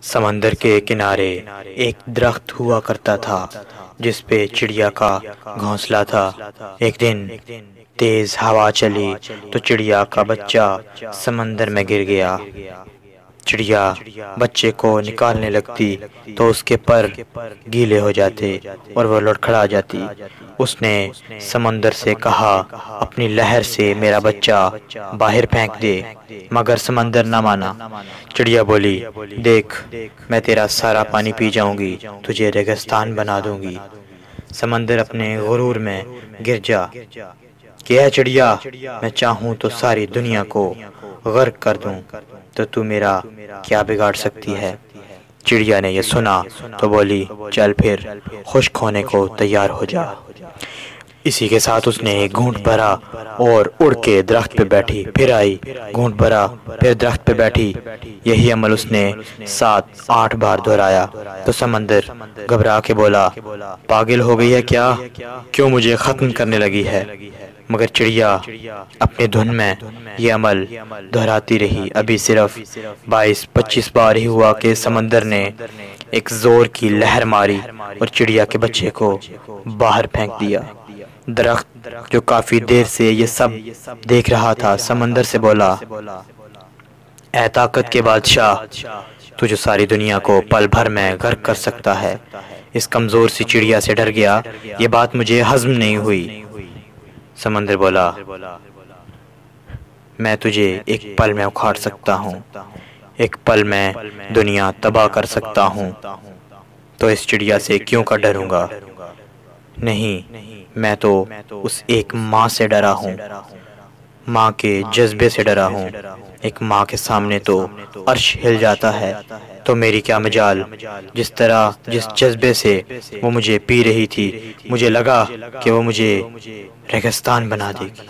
سمندر کے کنارے ایک درخت ہوا کرتا تھا جس پہ چڑیا کا گھونسلہ تھا۔ ایک دن تیز ہوا چلی تو چڑیا کا بچہ سمندر میں گر گیا۔ چڑیا بچے کو نکالنے لگتی تو اس کے پر گیلے ہو جاتے اور وہ لڑکھڑا جاتی۔ اس نے سمندر سے کہا اپنی لہر سے میرا بچہ باہر پھینک دے، مگر سمندر نہ مانا۔ چڑیا بولی دیکھ میں تیرا سارا پانی پی جاؤں گی، تجھے ریگستان بنا دوں گی۔ سمندر اپنے غرور میں گر جا کہ اے چڑیا میں چاہوں تو ساری دنیا کو غرق کر دوں تو میرا کیا بگاڑ سکتی ہے؟ چڑیا نے یہ سنا تو بولی چل پھر خشک ہونے کو تیار ہو جا۔ اسی کے ساتھ اس نے ایک گھونٹ بھرا اور اڑ کے درخت پہ بیٹھی، پھر آئی، گھونٹ بھرا، پھر درخت پہ بیٹھی۔ یہی عمل اس نے 7-8 بار دہرایا تو سمندر گھبرا کے بولا پاگل ہو گئی ہے کیا؟ کیوں مجھے ختم کرنے لگی ہے؟ مگر چڑیا اپنے دھن میں یہ عمل دہراتی رہی۔ ابھی صرف 22-25 بار ہی ہوا کہ سمندر نے ایک زور کی لہر ماری اور چڑیا کے بچے کو باہر پھینک دیا۔ درخت جو کافی دیر سے یہ سب دیکھ رہا تھا سمندر سے بولا اے طاقت کے بادشاہ، تو جو ساری دنیا کو پل بھر میں غرق کر سکتا ہے، اس کمزور سی چڑیا سے ڈر گیا، یہ بات مجھے ہضم نہیں ہوئی۔ سمندر بولا میں تجھے ایک پل میں اکھاڑ سکتا ہوں، ایک پل میں دنیا تباہ کر سکتا ہوں، تو اس چڑیا سے کیوں کا ڈروں گا؟ نہیں، میں تو اس ایک ماں سے ڈرا ہوں، ماں کے جذبے سے ڈرا ہوں۔ ایک ماں کے سامنے تو عرش ہل جاتا ہے، تو میری کیا مجال؟ جس طرح جس جذبے سے وہ مجھے پی رہی تھی، مجھے لگا کہ وہ مجھے ریگستان بنا دے گی۔